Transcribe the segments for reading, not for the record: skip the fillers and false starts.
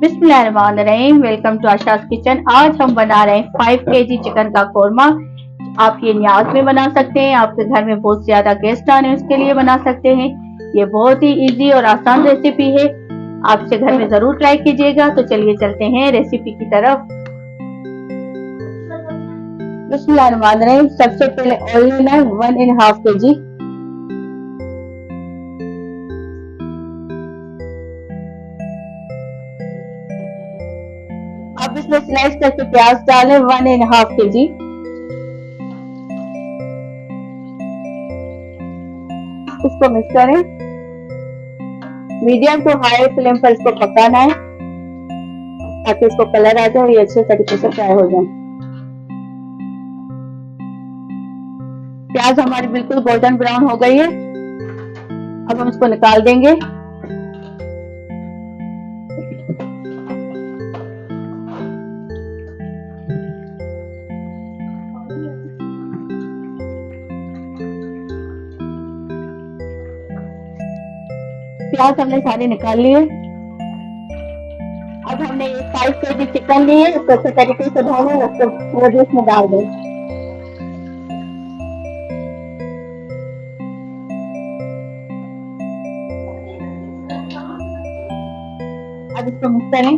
बिस्मिल्लाहिर्रहमानिर्रहीम। Welcome to Asha's kitchen. आज हम बना रहे हैं 5 केजी चिकन का कोरमा। आप ये न्याज में बना सकते हैं, आपके घर में बहुत ज्यादा गेस्ट आने उसके लिए बना सकते हैं। ये बहुत ही इजी और आसान रेसिपी है, आपसे घर में जरूर ट्राई कीजिएगा। तो चलिए चलते हैं रेसिपी की तरफ। बिस्मिल्लाहिर्रहमानिर्रहीम। सबसे पहले ऑयल लेना है 1.5 केजी। अब इसमें स्लाइस करके प्याज डालें 1.5 केजी। इसको मिक्स करें। मीडियम टू हाई फ्लेम पर इसको पकाना है ताकि इसको कलर आ जाए और ये अच्छे तरीके से फ्राई हो जाए। प्याज हमारी बिल्कुल गोल्डन ब्राउन हो गई है। अब हम इसको निकाल देंगे। प्याज हमने सारे निकाल लिए। अब हमने ये 5 केजी चिकन लिए, उसको अच्छे तरीके से धोना है, उसको वो भी इसमें डाल दें। अब इसको मिक्स करें।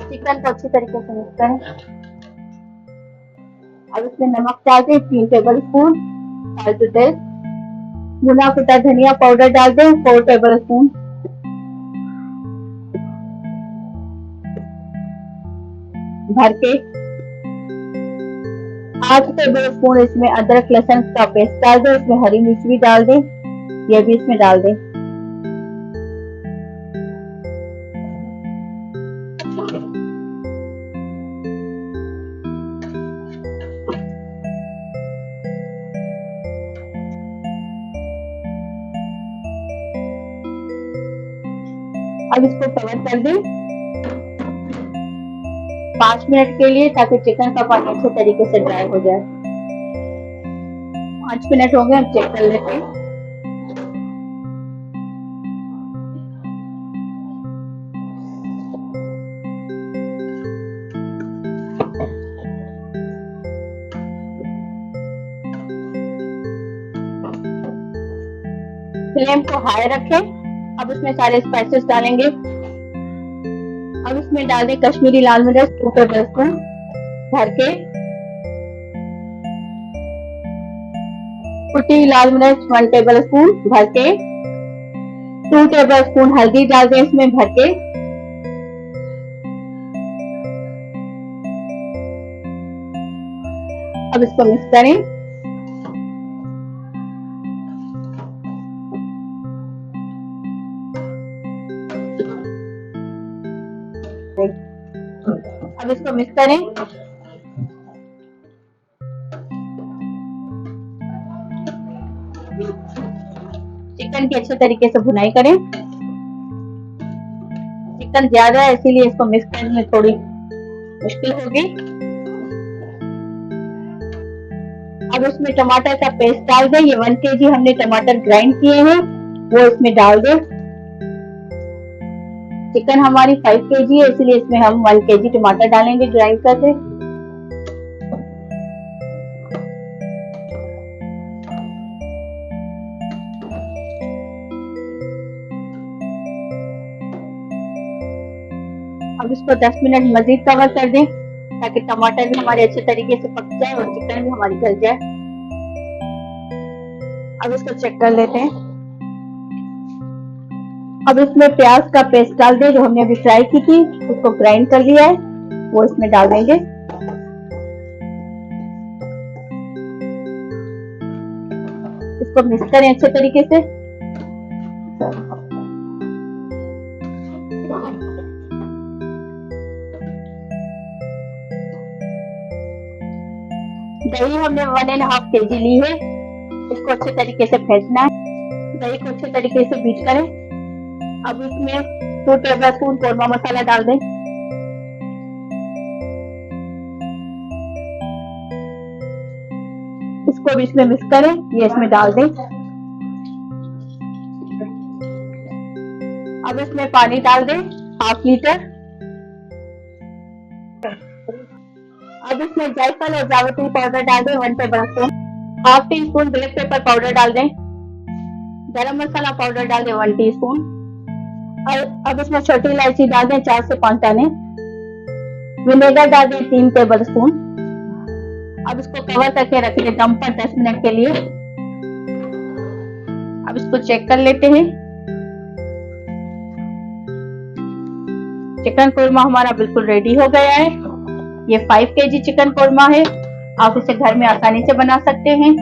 चिकन को अच्छी तरीके से मिक्स करें। अब इसमें नमक डाल दें 3 tablespoon, salt to taste. भुना कुटा धनिया पाउडर डाल दें 4 टेबल स्पून। भर के 8 टेबल स्पून इसमें अदरक लहसुन का पेस्ट डाल दें। इसमें हरी मिर्च भी डाल दें, यह भी इसमें डाल दें। अब इसको कवर कर दें 5 मिनट के लिए ताकि चिकन का पानी अच्छे तरीके से ड्राई हो जाए। 5 मिनट हो गए, हम चेक कर लेते हैं। फ्लेम को हाई रखें। अब इसमें सारे स्पाइसेस डालेंगे। अब इसमें डाल दें कश्मीरी लाल मिर्च 2 टेबल स्पून भर के। कुटी लाल मिर्च 1 टेबल स्पून भर के। 2 टेबल स्पून हल्दी डाल दें इसमें भर के। अब इसको मिक्स करें। अब इसको मिक्स करें। चिकन की अच्छे तरीके से भुनाई करें। चिकन ज्यादा है इसीलिए इसको मिक्स करने में थोड़ी मुश्किल होगी। अब इसमें टमाटर का पेस्ट डाल दें। ये 1 केजी हमने टमाटर ग्राइंड किए हैं, वो इसमें डाल दें। चिकन हमारी 5 केजी है इसलिए इसमें हम 1 केजी टमाटर डालेंगे ग्राइंड करके। अब इसको 10 मिनट मजीद कवर कर दें ताकि टमाटर भी हमारे अच्छे तरीके से पक जाए और चिकन भी हमारी गल जाए। अब इसको चेक कर लेते हैं। अब इसमें प्याज का पेस्ट डाल दें जो हमने अभी फ्राई की थी, उसको ग्राइंड कर लिया है, वो इसमें डाल देंगे। इसको मिक्स करें अच्छे तरीके से। दही हमने 1.5 केजी ली है, इसको अच्छे तरीके से फेंटना है। दही को अच्छे तरीके से बीट करें। अब इसमें 2 टेबल स्पून कोरमा मसाला डाल दें। इसको भी इसमें मिक्स करें, ये इसमें डाल दें। अब इसमें पानी डाल दें 1/2 लीटर। अब इसमें जायफल और जावित्री पाउडर डाल दें 1 tablespoon. 1/2 teaspoon black pepper powder डाल दें। गरम मसाला पाउडर डाल दें 1 टीस्पून। और अब इसमें छोटी इलायची डाल दें 4 से 5 दाने। विनेगर डाल दें 3 टेबलस्पून। अब इसको कवर करके रख दें दम पर 10 मिनट के लिए। अब इसको चेक कर लेते हैं। चिकन कोरमा हमारा बिल्कुल रेडी हो गया है। ये 5 केजी चिकन कोरमा है। आप इसे घर में आसानी से बना सकते हैं।